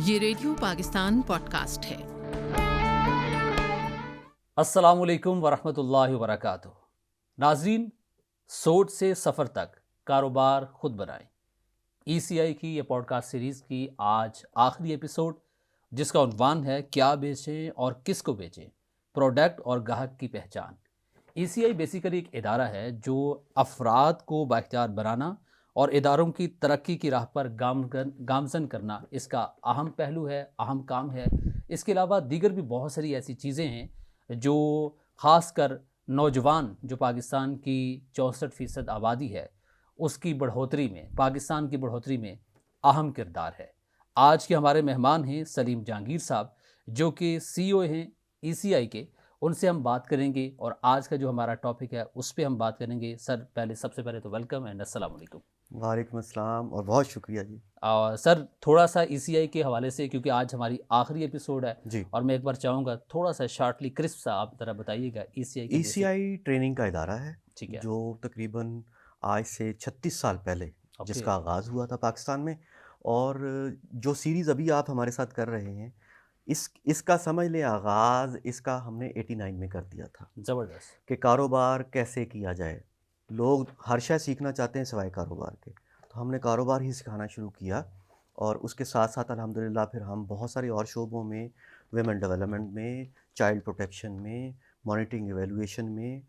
ये radio Pakistan podcast है। अस्सलामुअलैकुम वरहमतुल्लाहि वबरकातुहू। नाज़रीन, सोच से सफ़र तक कारोबार खुद बनाएं। ECI की ये पॉडकास्ट सीरीज़ की आज आखिरी एपिसोड, जिसका उन्वान है क्या बेचें और किसको बेचें, प्रोडक्ट और ग्राहक की पहचान। ECI बेसिकली एक इदारा है जो अफराद को बाइख्तियार बनाना और इदारों की तरक्की की राह पर गामज़न करना इसका अहम पहलू है, अहम काम है। इसके अलावा दीगर भी बहुत सारी ऐसी चीज़ें हैं जो ख़ासकर नौजवान जो पाकिस्तान की 64% आबादी है उसकी बढ़ोतरी में, पाकिस्तान की बढ़ोतरी में अहम किरदार है। आज के हमारे मेहमान हैं सलीम जहांगीर साहब, जो कि CEO हैं ECI के। उनसे हम बात करेंगे और आज का जो हमारा टॉपिक है उस पर हम बात करेंगे। सर, सबसे पहले तो वेलकम एंड अस्सलाम वालेकुम। वालेकुम अस्सलाम और बहुत शुक्रिया जी। सर, थोड़ा सा ECI के हवाले से, क्योंकि आज हमारी आखिरी एपिसोड है जी, और मैं एक बार चाहूँगा थोड़ा सा शॉर्टली क्रिस्प सा आप ज़रा बताइएगा ECI के बेसिक। ECI ट्रेनिंग का इदारा है ठीक है। जो तकरीबन आज से 36 साल पहले ओके। जिसका आगाज़ हुआ था पाकिस्तान में। और जो सीरीज़ अभी आप हमारे साथ कर रहे हैं इसका समझ लें आगाज़ इसका हमने 89 में कर दिया था ज़बरदस्त। कि कारोबार कैसे किया जाए। लोग हर शय सीखना चाहते हैं सिवाय कारोबार के, तो हमने कारोबार ही सिखाना शुरू किया। और उसके साथ साथ अल्हम्दुलिल्लाह फिर हम बहुत सारे और शोबों में, वुमेन डेवलपमेंट में, चाइल्ड प्रोटेक्शन में, मॉनिटरिंग एवेलुएशन में,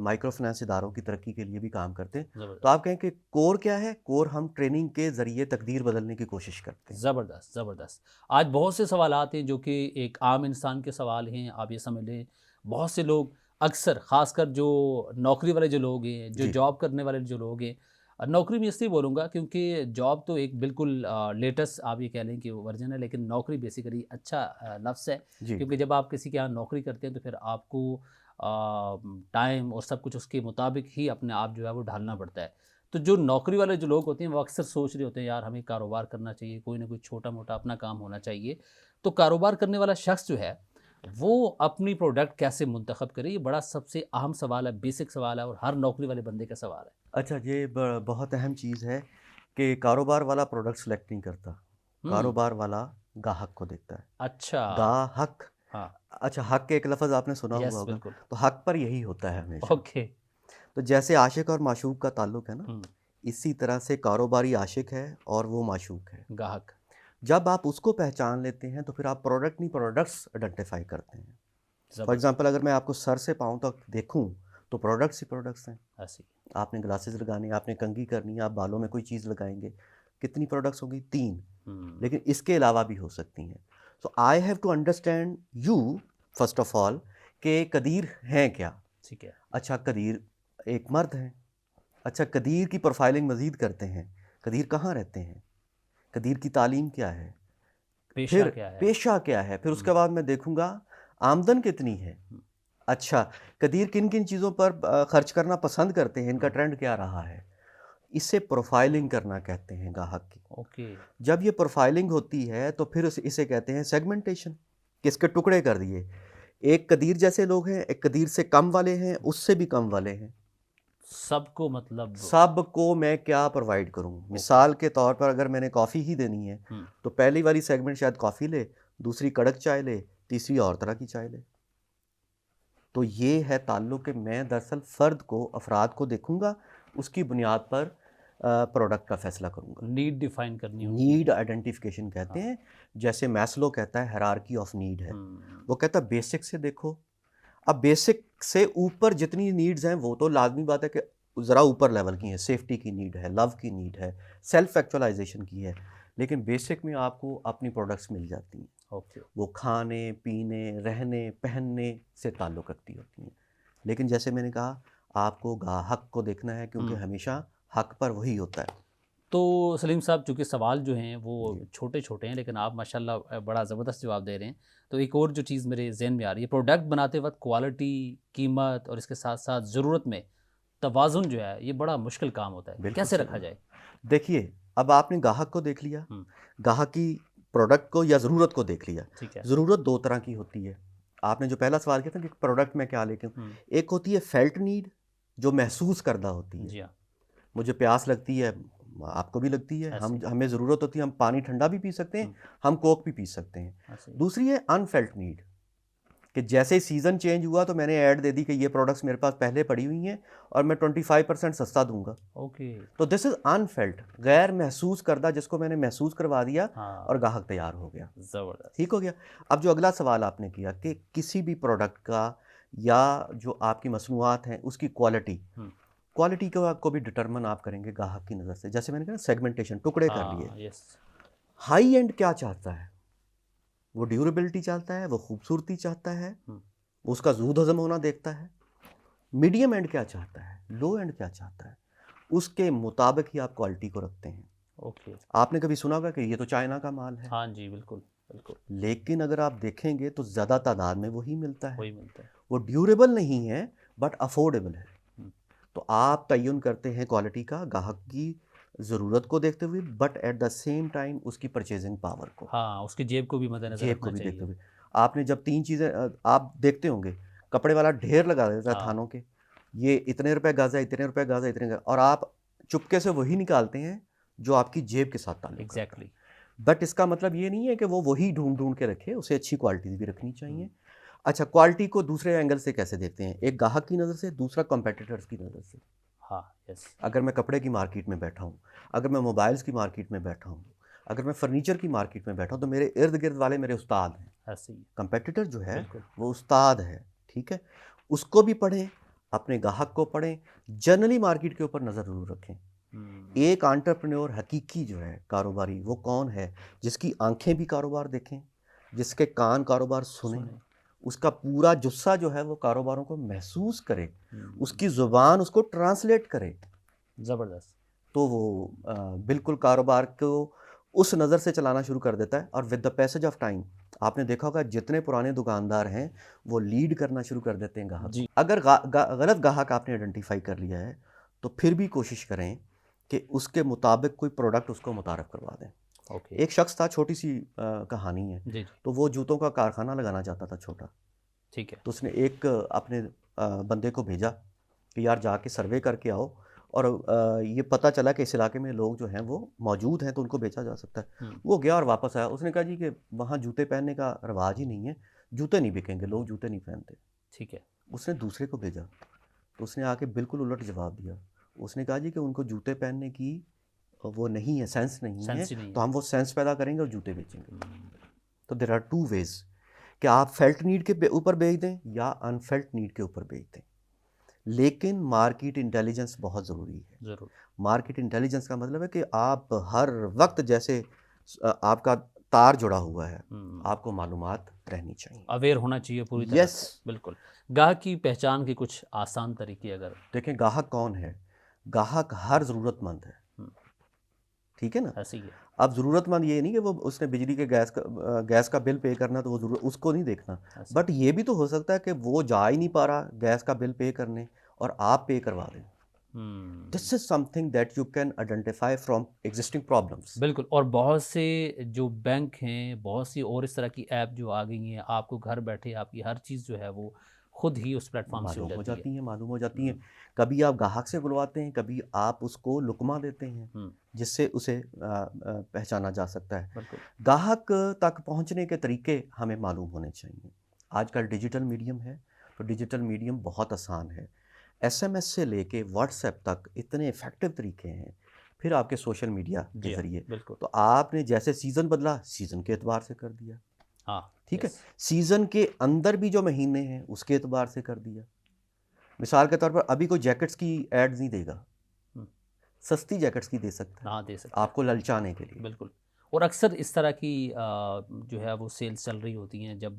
माइक्रो फाइनेंस इदारों की तरक्की के लिए भी काम करते हैं। तो ज़बरदस्त। आप कहें कि कोर क्या है? कोर हम ट्रेनिंग के ज़रिए तकदीर बदलने की कोशिश करते हैं। ज़बरदस्त ज़बरदस्त। आज बहुत से सवालात हैं जो कि एक आम इंसान के सवाल हैं। आप ये समझ लें, बहुत से लोग अक्सर, ख़ासकर जो नौकरी वाले जो लोग हैं, जो जी, जॉब करने वाले जो लोग हैं, नौकरी में इसलिए बोलूँगा क्योंकि जॉब तो एक बिल्कुल लेटेस्ट आप ये कह लें कि वर्जन है, लेकिन नौकरी बेसिकली अच्छा लफ्ज़ है। जी, क्योंकि जब आप किसी के यहाँ नौकरी करते हैं तो फिर आपको टाइम और सब कुछ उसके मुताबिक ही अपने आप जो है वो ढालना पड़ता है। तो जो नौकरी वाले जो लोग होते हैं वो अक्सर सोच रहे होते हैं, यार हमें कारोबार करना चाहिए, कोई ना कोई छोटा मोटा अपना काम होना चाहिए। तो कारोबार करने वाला शख्स जो है वो अपनी प्रोडक्ट कैसे मुंतखब करे, ये बड़ा सबसे अहम सवाल है, बेसिक सवाल है और हर नौकरी वाले बंदे का सवाल है। अच्छा, ये बहुत अहम चीज़ है कि कारोबार वाला प्रोडक्ट सेलेक्ट नहीं करता, हम्म। कारोबार वाला गाहक को देखता है। अच्छा। गाहक, हाँ। अच्छा, हक के एक लफ्ज़ आपने सुना हुआ यस, होगा, बिल्कुल। तो हक पर यही होता है हमेशा। ओके। तो जैसे आशिक और माशूक का ताल्लुक है ना, हम्म। इसी तरह से कारोबारी आशिक है और वो माशूक है। गाहक। जब आप उसको पहचान लेते हैं तो फिर आप प्रोडक्ट नहीं प्रोडक्ट्स आइडेंटिफाई करते हैं। फॉर ज़बरदस्त। एग्जांपल, अगर मैं आपको सर से पाँव तक देखूं तो प्रोडक्ट्स ही प्रोडक्ट्स हैं। ऐसी। आपने ग्लासेस लगाने, आपने कंघी करनी है, आप बालों में कोई चीज़ लगाएंगे, कितनी प्रोडक्ट्स होंगी? 3। हम्म। लेकिन इसके अलावा भी हो सकती हैं। So I have to understand you first of all कि कदीर हैं क्या। ठीक है। अच्छा, कदीर एक मर्द हैं। अच्छा, कदीर की प्रोफाइलिंग मज़ीद करते हैं। कदीर कहाँ रहते हैं? कदीर की तालीम क्या है? पेशा फिर क्या है? पेशा क्या है? फिर उसके बाद मैं देखूंगा आमदन कितनी है। हम्म। अच्छा, कदीर किन किन चीज़ों पर खर्च करना पसंद करते हैं, इनका हम्म। ट्रेंड क्या रहा है। इसे प्रोफाइलिंग करना कहते हैं गाहक की। ओके। जब ये प्रोफाइलिंग होती है तो फिर इसे कहते हैं सेगमेंटेशन, किसके टुकड़े कर दिए। एक कदीर जैसे लोग हैं, एक कदीर से कम वाले हैं, उससे भी कम वाले हैं। सबको मतलब। सबको मैं क्या प्रोवाइड करूं? ओके। मिसाल के तौर पर अगर मैंने कॉफ़ी ही देनी है हम्म। तो पहली वाली सेगमेंट शायद कॉफ़ी ले, दूसरी कड़क चाय ले, तीसरी और तरह की चाय ले। तो ये है ताल्लुक कि मैं दरअसल फ़र्द को, अफराद को देखूंगा, उसकी बुनियाद पर प्रोडक्ट का फ़ैसला करूंगा। नीड डिफाइन करनी उनकी। नीड आइडेंटिफिकेशन कहते हाँ। हैं। जैसे मैस्लो कहता है हायरार्की ऑफ नीड है। हम्म। वो कहता है बेसिक से देखो। अब बेसिक से ऊपर जितनी नीड्स हैं वो तो लाजमी बात है कि ज़रा ऊपर लेवल की हैं। सेफ्टी की नीड है, लव की नीड है, सेल्फ एक्चुअलाइजेशन की है। लेकिन बेसिक में आपको अपनी प्रोडक्ट्स मिल जाती हैं। ओके। वो खाने पीने, रहने, पहनने से ताल्लुक़ रखती होती हैं। लेकिन जैसे मैंने कहा, आपको गाहक को देखना है क्योंकि हमेशा हक पर वही होता है। तो सलीम साहब, चूँकि सवाल जो हैं वो जी, छोटे छोटे हैं लेकिन आप माशाल्लाह बड़ा ज़बरदस्त जवाब दे रहे हैं। तो एक और जो चीज़ मेरे जहन में आ रही है, प्रोडक्ट बनाते वक्त क्वालिटी, कीमत और इसके साथ साथ ज़रूरत में तवाज़ुन जो है ये बड़ा मुश्किल काम होता है, बिल्कुल कैसे रखा सही। जाए? देखिए, अब आपने गाहक को देख लिया, हम्म। गाहक की प्रोडक्ट को या ज़रूरत को देख लिया। ठीक है। ज़रूरत 2 तरह की होती है। आपने जो पहला सवाल किया था कि प्रोडक्ट में क्या लेके आऊँ, एक होती है फेल्ट नीड, जो महसूस करदा होती है। जी हाँ। मुझे प्यास लगती है, आपको भी लगती है, ऐसे। हमें ज़रूरत होती है, हम पानी ठंडा भी पी सकते हैं, हम कोक भी पी सकते हैं। ऐसे। दूसरी है अनफेल्ट नीड, कि जैसे ही सीज़न चेंज हुआ तो मैंने ऐड दे दी कि ये प्रोडक्ट्स मेरे पास पहले पड़ी हुई हैं और मैं 25% सस्ता दूंगा। ओके। तो दिस इज़ अनफेल्ट, गैर महसूस करदा, जिसको मैंने महसूस करवा दिया हाँ, और ग्राहक तैयार हो गया। ज़बरदस्त। ठीक हो गया। अब जो अगला सवाल आपने किया कि किसी भी प्रोडक्ट का या जो आपकी मसनूआत हैं उसकी क्वालिटी, हम्म, क्वालिटी को भी डिटरमिन आप करेंगे ग्राहक की नज़र से। जैसे मैंने कहा सेगमेंटेशन, टुकड़े कर लिए। हाँ, यस। हाई एंड क्या चाहता है? वो ड्यूरेबिलिटी चाहता है, वो खूबसूरती चाहता है, हम्म, उसका जूद हजम होना देखता है। मीडियम एंड क्या चाहता है, लो एंड क्या चाहता है, उसके मुताबिक ही आप क्वालिटी को रखते हैं। ओके। आपने कभी सुना होगा कि ये तो चाइना का माल है, हाँ जी, बिल्कुल बिल्कुल, लेकिन अगर आप देखेंगे तो ज़्यादा तादाद में वही मिलता है। वही मिलता है। वो ड्यूरेबल नहीं है बट अफोर्डेबल है। हम्म, तो आप तयन करते हैं क्वालिटी का ग्राहक की ज़रूरत को देखते हुए, but at the same time उसकी परचेजिंग पावर को, हाँ, उसकी जेब को भी मद्देनजर जेब को रखना भी देखते चाहिए। हुए। आपने जब 3 चीज़ें आप देखते होंगे, कपड़े वाला ढेर लगा देता है हाँ, थानों के, ये इतने रुपए गज़ है, इतने रुपए गज़ है, इतने गज़, और आप चुपके से वही निकालते हैं जो आपकी जेब के साथ ताल्लुक रखता है। एग्जैक्टली। बट इसका मतलब ये नहीं है कि वो वही ढूंढ ढूंढ के रखे, उसे अच्छी क्वालिटी भी रखनी चाहिए। अच्छा, क्वालिटी को दूसरे एंगल से कैसे देखते हैं? एक ग्राहक की नज़र से, दूसरा कॉम्पिटिटर्स की नज़र से। हाँ, यस। अगर मैं कपड़े की मार्केट में बैठा हूँ, अगर मैं मोबाइल्स की मार्केट में बैठा हूँ, अगर मैं फर्नीचर की मार्केट में बैठा हूँ, तो मेरे इर्द गिर्द वाले मेरे उस्ताद हैं। ऐसे ही। कंपेटिटर जो है बिल्कुल। वो उस्ताद है, ठीक है। उसको भी पढ़ें, अपने ग्राहक को पढ़ें, जनरली मार्केट के ऊपर नज़र जरूर रखें। एक एंटरप्रेन्योर हकीकी जो है कारोबारी, वो कौन है? जिसकी आंखें भी कारोबार देखें, जिसके कान कारोबार सुने, सुने। उसका पूरा जुस्सा जो है वो कारोबारों को महसूस करे, हम्म, उसकी ज़ुबान उसको ट्रांसलेट करे। ज़बरदस्त। तो वो बिल्कुल कारोबार को उस नज़र से चलाना शुरू कर देता है। और with the passage of time आपने देखा होगा जितने पुराने दुकानदार हैं वो लीड करना शुरू कर देते हैं ग्राहक जी। को। अगर गलत ग्राहक आपने आइडेंटिफाई कर लिया है तो फिर भी कोशिश करें कि उसके मुताबिक कोई प्रोडक्ट उसको मुतारफ़ करवा दें। ओके। एक शख्स था, छोटी सी कहानी है। जी जी। तो वो जूतों का कारखाना लगाना चाहता था छोटा। ठीक है। तो उसने एक अपने बंदे को भेजा कि यार जाके सर्वे करके आओ, और ये पता चला कि इस इलाके में लोग जो हैं वो मौजूद हैं तो उनको बेचा जा सकता है। वो गया और वापस आया। उसने कहा जी कि वहाँ जूते पहनने का रिवाज ही नहीं है, जूते नहीं बिकेंगे, लोग जूते नहीं पहनते। ठीक है। उसने दूसरे को भेजा तो उसने आके बिल्कुल उलट जवाब दिया। उसने कहा जी कि उनको जूते पहनने की वो नहीं है, सेंस नहीं है, सेंस ही नहीं तो है। हम वो सेंस पैदा करेंगे और जूते बेचेंगे। तो देर आर टू वेज कि आप फेल्ट नीड के ऊपर बेच दें या अनफेल्ट नीड के ऊपर बेच दें। लेकिन मार्केट इंटेलिजेंस बहुत ज़रूरी है। ज़रूर। मार्केट इंटेलिजेंस का मतलब है कि आप हर वक्त, जैसे आपका तार जुड़ा हुआ है, आपको मालूमात रहनी चाहिए। अवेयर होना चाहिए पूरी तरह यस। से। बिल्कुल। ग्राहक की पहचान के कुछ आसान तरीके अगर। देखें ग्राहक कौन है? ग्राहक हर ज़रूरतमंद है, ठीक है ना। ऐसे ही है। अब ज़रूरतमंद ये नहीं कि वो उसने बिजली के गैस का बिल पे करना, तो वो ज़रूर उसको नहीं देखना। ऐसे। बट ये भी तो हो सकता है कि वो जा ही नहीं पा रहा गैस का बिल पे करने और आप पे करवा दें। This is something that you can identify from existing problems. बिल्कुल। और बहुत से जो बैंक हैं, बहुत सी और इस तरह की ऐप जो आ गई हैं, आपको घर बैठे आपकी हर चीज़ जो है वो खुद ही उस प्लेटफॉर्म से हो जाती है। मालूम हो जाती हैं। कभी आप ग्राहक से बुलवाते हैं, कभी आप उसको लुकमा देते हैं जिससे उसे पहचाना जा सकता है। बिल्कुल। ग्राहक तक पहुंचने के तरीके हमें मालूम होने चाहिए। आजकल डिजिटल मीडियम है, तो डिजिटल मीडियम बहुत आसान है। एसएमएस से लेके व्हाट्सएप तक इतने इफ़ेक्टिव तरीके हैं। फिर आपके सोशल मीडिया के ज़रिए, बिल्कुल। तो आपने जैसे सीज़न बदला, सीज़न के एतबार से कर दिया। हाँ, ठीक है। सीज़न के अंदर भी जो महीने हैं उसके एतबार से कर दिया। मिसाल के तौर पर अभी कोई जैकेट्स की एड्स नहीं देगा, सस्ती जैकेट्स की दे सकता है। हाँ, दे सकता है आपको ललचाने के लिए। बिल्कुल। और अक्सर इस तरह की जो है वो सेल्स चल रही होती हैं जब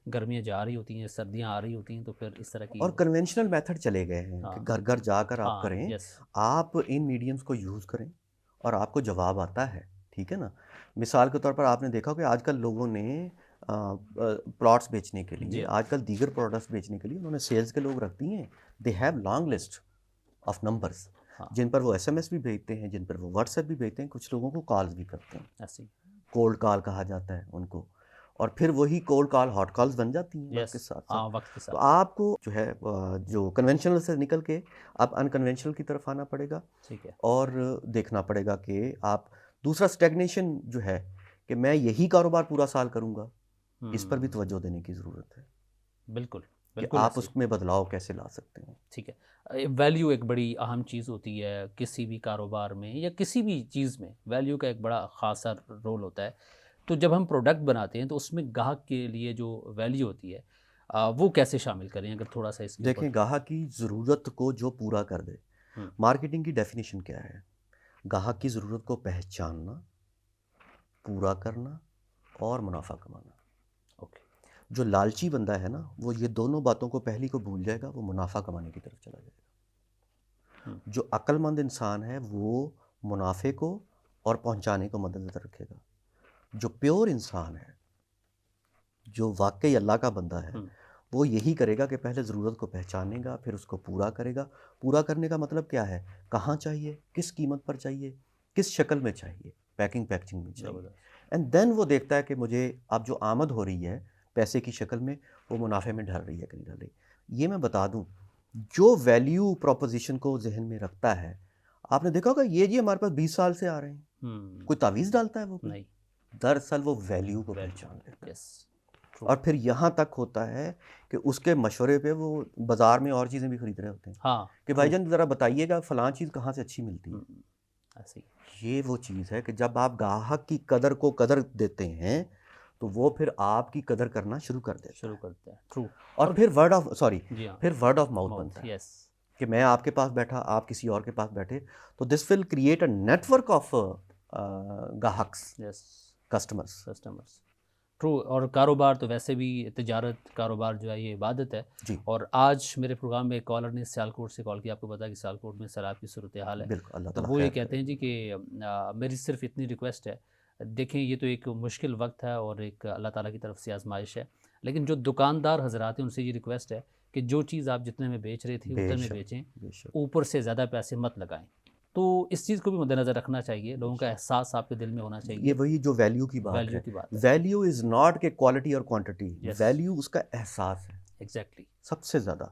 गर्मियाँ जा रही होती हैं, सर्दियाँ आ रही होती हैं, तो फिर इस तरह की। और कन्वेंशनल मेथड चले गए हैं कि घर घर जाकर आप करें। यस। आप इन मीडियम्स को यूज़ करें और आपको जवाब आता है, ठीक है ना। मिसाल के तौर पर आपने देखा कि आजकल लोगों ने प्लॉट्स बेचने के लिए, आजकल दीगर प्रोडक्ट्स बेचने के लिए उन्होंने सेल्स के लोग रख दिए हैं। They have long list of numbers, जिन पर वो एसएमएस भी भेजते हैं, जिन पर वो व्हाट्सएप भी भेजते हैं, कुछ लोगों को कॉल्स भी करते हैं। ऐसे कोल्ड कॉल कहा जाता है उनको। और फिर वही कोल्ड कॉल हॉट कॉल्स बन जाती हैं वक्त के साथ साथ। वक्त के तो साथ। आपको जो है जो कन्वेंशनल से निकल के आप अनकन्वेंशनल की तरफ आना पड़ेगा ठीक है। और देखना पड़ेगा कि आप दूसरा स्टैग्नेशन जो है कि मैं यही कारोबार पूरा साल करूँगा, इस पर भी तवज्जो देने की ज़रूरत है बिल्कुल कि बिल्कुल आप ऐसे ही। उसमें बदलाव कैसे ला सकते हैं। ठीक है। वैल्यू एक बड़ी अहम चीज़ होती है किसी भी कारोबार में या किसी भी चीज़ में, वैल्यू का एक बड़ा ख़ासा रोल होता है। तो जब हम प्रोडक्ट बनाते हैं तो उसमें ग्राहक के लिए जो वैल्यू होती है वो कैसे शामिल करें, अगर थोड़ा सा इसके ऊपर। देखें, ग्राहक की ज़रूरत को जो पूरा कर दे, हम्म, मार्केटिंग की डेफिनेशन क्या है? ग्राहक की ज़रूरत को पहचानना, पूरा करना और मुनाफा कमाना। ओके। जो लालची बंदा है ना, वो ये दोनों बातों को पहली को भूल जाएगा, वो मुनाफा कमाने की तरफ चला जाएगा। जो अक्लमंद इंसान है वो मुनाफे को और पहुंचाने को मद्देनजर रखेगा। जो प्योर इंसान है, जो वाकई अल्लाह का बंदा है, वो यही करेगा कि पहले ज़रूरत को पहचानेगा, फिर उसको पूरा करेगा। पूरा करने का मतलब क्या है? कहाँ चाहिए, किस कीमत पर चाहिए, किस शक्ल में चाहिए, पैकिंग में चाहिए। एंड देन वो देखता है कि मुझे अब जो आमद हो रही है पैसे की शक्ल में, वो मुनाफे में ढल रही है कि नहीं ढल रही। ये मैं बता दूं, जो वैल्यू प्रोपोजिशन को जहन में रखता है, आपने देखा होगा ये जी हमारे पास 20 साल से आ रहे हैं, कोई तावीज़ डालता है वो कोई? नहीं। दरअसल वो वैल्यू को पहचान लेता है। यस। और फिर यहाँ तक होता है कि उसके मशवरे पे वो बाजार में और चीज़ें भी खरीद रहे होते हैं हाँ कि भाईजान ज़रा बताइएगा फ़लाँ चीज़ कहाँ से अच्छी मिलती है। ऐसे ही। ये वो चीज़ है कि जब आप ग्राहक की कदर को कदर देते हैं तो वो फिर आपकी कदर करना शुरू कर देता शुरू है। करते हैं। ट्रू। और फिर वर्ड ऑफ जी हाँ। फिर वर्ड ऑफ माउथ बनता है यस। कि मैं आपके पास बैठा, आप किसी और के पास बैठे, तो this will create a network of ग्राहक्स, यस। कस्टमर्स। ट्रू। और कारोबार तो वैसे भी, तिजारत कारोबार जो है ये इबादत है। जी और आज मेरे प्रोग्राम में एक कॉलर ने सियालकोट से कॉल किया, आपको पता है कि सियालकोट में शराब की सूरत हाल है। बिल्कुल, अल्लाह तो ताला वो ये खैर कहते करे। हैं जी कि मेरी सिर्फ इतनी रिक्वेस्ट है, देखें ये तो एक मुश्किल वक्त है और एक अल्लाह ताला की तरफ से आजमाइश है, लेकिन जो दुकानदार हजरात हैं उनसे ये रिक्वेस्ट है कि जो चीज़ आप जितने में बेच रहे थे उतने में बेशक बेचें, बेशक ऊपर से ज़्यादा पैसे मत लगाएं। तो इस चीज़ को भी मद्देनज़र रखना चाहिए, लोगों का एहसास आपके दिल में होना ये चाहिए। वही जो वैल्यू की बात वैल्यू है। की बात है। वैल्यू इज़ नॉट के क्वालिटी और क्वांटिटी, Yes. वैल्यू उसका एहसास है एग्जैक्टली। सबसे ज़्यादा।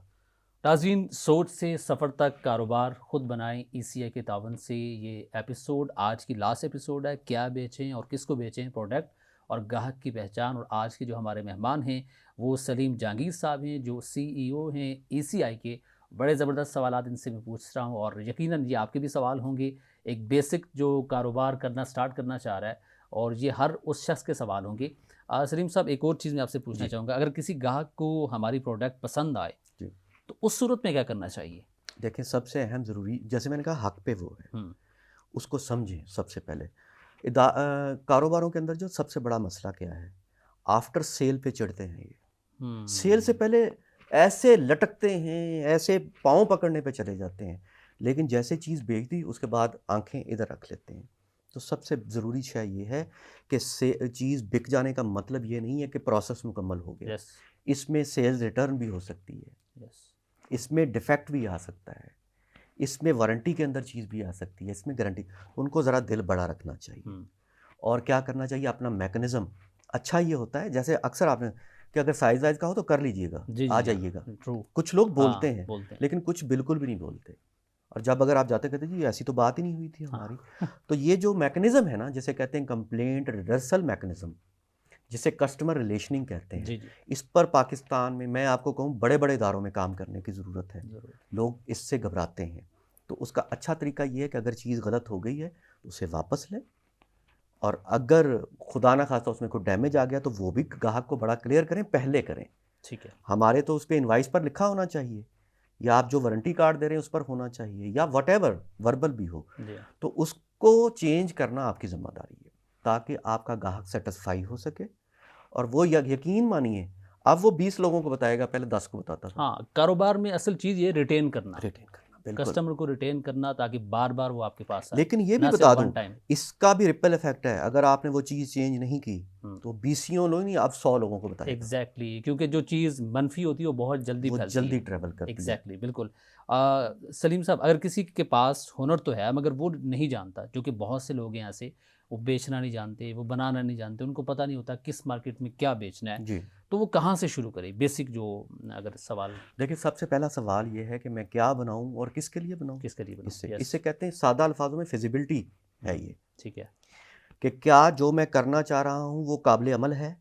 नाज़रीन, सोच से सफ़र तक कारोबार खुद बनाएं, ECI के तावन से ये एपिसोड आज की लास्ट एपिसोड है। क्या बेचें और किसको बेचें, प्रोडक्ट और ग्राहक की पहचान। और आज के जो हमारे मेहमान हैं वो सलीम जहांगीर साहब हैं, जो CEO हैं ECI के। बड़े ज़बरदस्त सवालात इनसे मैं पूछ रहा हूँ और यकीनन ये आपके भी सवाल होंगे। एक बेसिक जो कारोबार करना स्टार्ट करना चाह रहा है, और ये हर उस शख्स के सवाल होंगे। सलीम साहब, एक और चीज़ मैं आपसे पूछना चाहूँगा, अगर किसी ग्राहक को हमारी प्रोडक्ट पसंद आए जी तो उस सूरत में क्या करना चाहिए? देखें, सबसे अहम ज़रूरी, जैसे मैंने कहा, हक पे वो है, उसको समझें सबसे पहले। कारोबारों के अंदर जो सबसे बड़ा मसला क्या है, आफ्टर सेल पे चढ़ते हैं ये। सेल से पहले ऐसे लटकते हैं, ऐसे पाँव पकड़ने पे चले जाते हैं, लेकिन जैसे चीज़ बेच दी उसके बाद आंखें इधर रख लेते हैं। तो सबसे ज़रूरी शय ये है कि चीज़ बिक जाने का मतलब ये नहीं है कि प्रोसेस मुकम्मल हो गया। यस। इसमें सेल्स रिटर्न भी हो सकती है, यस। इसमें डिफेक्ट भी आ सकता है, इसमें वारंटी के अंदर चीज़ भी आ सकती है, इसमें गारंटी। उनको ज़रा दिल बड़ा रखना चाहिए। और क्या करना चाहिए, अपना मैकेनिज़्म अच्छा ये होता है, जैसे अक्सर आपने कि अगर साइज़ वाइज का हो तो कर लीजिएगा, आ जाइएगा। ट्रू। कुछ लोग बोलते हाँ, हैं, बोलते हैं। लेकिन कुछ बिल्कुल भी नहीं बोलते। और जब अगर आप जाते कहते जी ऐसी तो बात ही नहीं हुई थी हमारी। तो ये जो मैकेनिज़्म है ना, जिसे कहते हैं कंप्लेंट रिवर्सल मैकेनिज़्म, जिसे कस्टमर रिलेशनिंग कहते हैं, जी जी। इस पर पाकिस्तान में मैं आपको कहूँ बड़े बड़े इदारों में काम करने की ज़रूरत है। ज़रूर। लोग इससे घबराते हैं। तो उसका अच्छा तरीका ये है कि अगर चीज़ गलत हो गई है तो उसे वापस लें, और अगर खुदा ना खास्ता उसमें कोई डैमेज आ गया तो वो भी ग्राहक को बड़ा क्लियर करें, पहले करें। ठीक है। हमारे तो उस पर इनवाइस पर लिखा होना चाहिए, या आप जो वारंटी कार्ड दे रहे हैं उस पर होना चाहिए, या व्हाटएवर वर्बल भी हो। तो उसको चेंज करना आपकी ज़िम्मेदारी है, ताकि आपका ग्राहक सेटिस्फाई हो सके। और वो यकीन मानिए, अब वो 20 लोगों को बताएगा, पहले 10 को बताता था। हाँ, कारोबार में असल चीज़ ये रिटेन करना, बिल्कुल। कस्टमर को रिटेन करना, ताकि बार बार वो आपके पास आए। लेकिन ये भी ना बता सिर्फ दूं, one time। इसका भी रिपल इफेक्ट है। अगर आपने वो चीज़ चेंज नहीं की तो 20 लोग नहीं, आप 100 लोगों को बताइए। एग्जैक्टली क्योंकि जो चीज़ मनफी होती है वो बहुत जल्दी वो फैलती जल्दी है। ट्रैवल करती है। एग्जैक्टली बिल्कुल। सलीम साहब, अगर किसी के पास हुनर तो है मगर वो नहीं जानता, जो कि बहुत से लोग हैं ऐसे, वो बेचना नहीं जानते, वो बनाना नहीं जानते, उनको पता नहीं होता किस मार्केट में क्या बेचना है, जी तो वो कहाँ से शुरू करे? बेसिक जो अगर सवाल देखिए, सबसे पहला सवाल ये है कि मैं क्या बनाऊं और किसके लिए बनाऊं। किसके लिए बनाऊं? इससे Yes, इससे कहते हैं सादा अल्फाजों में फिजिबिलिटी है ये, ठीक है। कि क्या जो मैं करना चाह रहा हूँ वो काबिल अमल है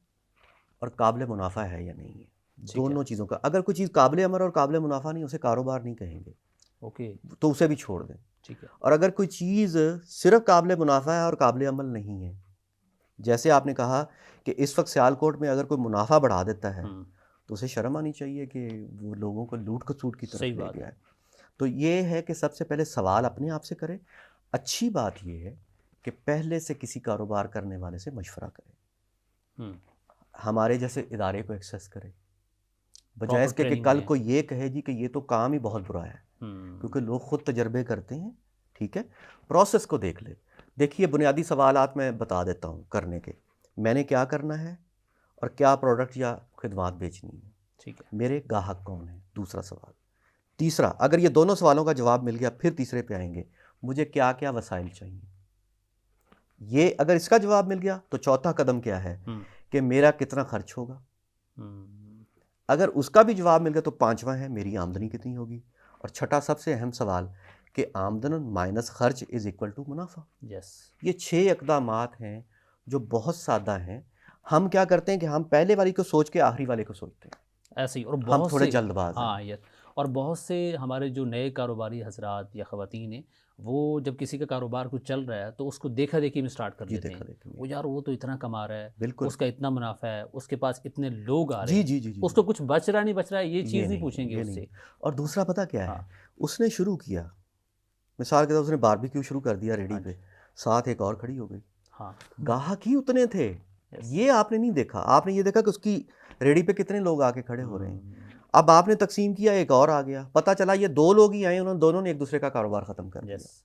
और काबिल मुनाफा है या नहीं है। ठीक दोनों चीज़ों का, अगर कोई चीज़ काबिल अमल और काबिल मुनाफा नहीं, उसे कारोबार नहीं कहेंगे, ओके, तो उसे भी छोड़ दें। ठीक है। और अगर कोई चीज़ सिर्फ काबिल मुनाफा है और काबिल अमल नहीं है, जैसे आपने कहा कि इस वक्त सियालकोट में अगर कोई मुनाफा बढ़ा देता है तो उसे शर्म आनी चाहिए कि वो लोगों को लूट खसूट की तरफ सही ले बात गया है। तो ये है कि सबसे पहले सवाल अपने आप से करें। अच्छी बात ये है कि पहले से किसी कारोबार करने वाले से मशवरा करें, हमारे जैसे इदारे को एक्सेस करें, बजाय इसके कि कल को ये कहे जी कि ये तो काम ही बहुत बुरा है, क्योंकि लोग खुद तजर्बे करते हैं। ठीक है, प्रोसेस को देख ले। देखिए, बुनियादी सवालात मैं बता देता हूँ करने के। मैंने क्या करना है और क्या प्रोडक्ट या खिदमत बेचनी है, ठीक है। मेरे ग्राहक कौन है, दूसरा सवाल। तीसरा, अगर ये दोनों सवालों का जवाब मिल गया, फिर तीसरे पे आएंगे, मुझे क्या क्या वसाइल चाहिए। ये अगर इसका जवाब मिल गया तो चौथा कदम क्या है कि मेरा कितना खर्च होगा। अगर उसका भी जवाब मिल गया तो पांचवा है मेरी आमदनी कितनी होगी। और छठा सबसे अहम सवाल कि आमदन माइनस खर्च इज इक्वल टू मुनाफा। ये 6 इक़दामात हैं जो बहुत सादा हैं। हम क्या करते हैं कि हम पहले वाली को सोच के आखिरी वाले को सोचते हैं, ऐसे ही। और हम बहुत थोड़े से जल्दबाज हैं। हाँ, यस। और बहुत से हमारे जो नए कारोबारी हजरात या ख़वातीन हैं, वो जब किसी का कारोबार कुछ चल रहा है तो उसको देखा देखी में स्टार्ट कर देते हैं। वो यार वो तो इतना कमा रहा है, बिल्कुल, उसका इतना मुनाफा है, उसके पास इतने लोग आ रहे जी हैं, जी जी जी, उसको कुछ बच रहा नहीं बच रहा है, ये चीज़ नहीं नहीं, पूछेंगे ये उससे। नहीं। और दूसरा पता क्या है, हाँ, उसने शुरू किया, मिसाल के तौर उसने बारबेक्यू शुरू कर दिया रेडी हाँ पे, जी, साथ एक और खड़ी हो गई, हाँ, गाहक ही उतने थे। ये आपने नहीं देखा, आपने ये देखा कि उसकी रेडी पे कितने लोग आके खड़े हो रहे हैं। अब आपने तकसीम किया, एक और आ गया, पता चला ये 2 लोग ही आए, उन्होंने दोनों ने एक दूसरे का कारोबार ख़त्म कर दिया। यस,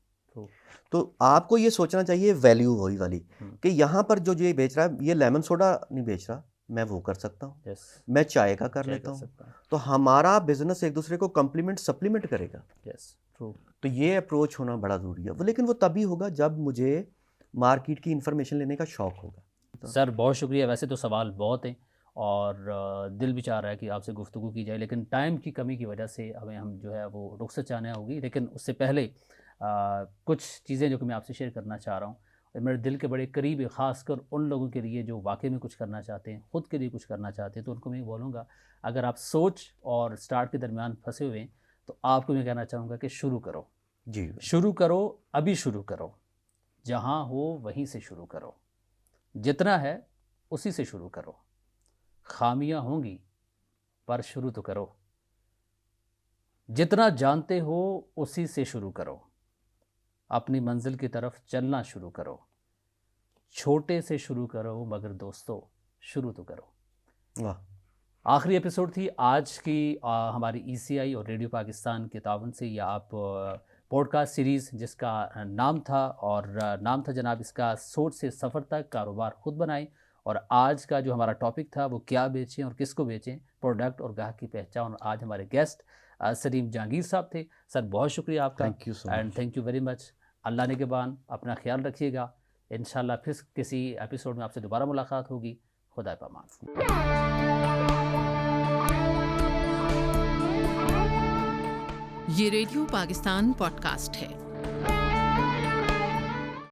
तो आपको ये सोचना चाहिए वैल्यू वही वाली कि यहाँ पर जो ये बेच रहा है, ये लेमन सोडा नहीं बेच रहा, मैं वो कर सकता हूँ, यस, मैं चाय का कर लेता हूँ। तो हमारा बिजनेस एक दूसरे को कम्प्लीमेंट सप्लीमेंट करेगा। Yes, true. तो ये अप्रोच होना बड़ा ज़रूरी है, लेकिन वो तभी होगा जब मुझे मार्केट की इन्फॉर्मेशन लेने का शौक़ होगा। सर बहुत शुक्रिया। वैसे तो सवाल बहुत हैं और दिल भी चाह रहा है कि आपसे गुफ्तगू की जाए, लेकिन टाइम की कमी की वजह से हमें हम जो है वो रुखसत चाहना होगी। लेकिन उससे पहले कुछ चीज़ें जो कि मैं आपसे शेयर करना चाह रहा हूँ, और मेरे दिल के बड़े करीब है, ख़ासकर उन लोगों के लिए जो वाकई में कुछ करना चाहते हैं, ख़ुद के लिए कुछ करना चाहते हैं। तो उनको मैं बोलूँगा, अगर आप सोच और स्टार्ट के दरमियान फंसे हुए हैं तो आपको मैं कहना चाहूँगा कि शुरू करो जी, शुरू करो, अभी शुरू करो, जहाँ हो वहीं से शुरू करो, जितना है उसी से शुरू करो। खामियां होंगी पर शुरू तो करो, जितना जानते हो उसी से शुरू करो, अपनी मंजिल की तरफ चलना शुरू करो। छोटे से शुरू करो मगर दोस्तों शुरू तो करो। वाह, आखिरी एपिसोड थी आज की हमारी ECI और रेडियो पाकिस्तान के तावन से। या आप पॉडकास्ट सीरीज़ जिसका नाम था, और नाम था जनाब इसका सोच से सफ़र तक, कारोबार खुद बनाएं। और आज का जो हमारा टॉपिक था वो क्या बेचें और किसको बेचें, प्रोडक्ट और ग्राहक की पहचान। और आज हमारे गेस्ट सलीम जहांगीर साहब थे। सर बहुत शुक्रिया आपका, thank you so much, and thank you very much. Allah ने के बान, अपना ख्याल रखिएगा। इंशाल्लाह फिर किसी एपिसोड में आपसे दोबारा मुलाकात होगी। खुदा पामान। ये रेडियो पाकिस्तान पॉडकास्ट है।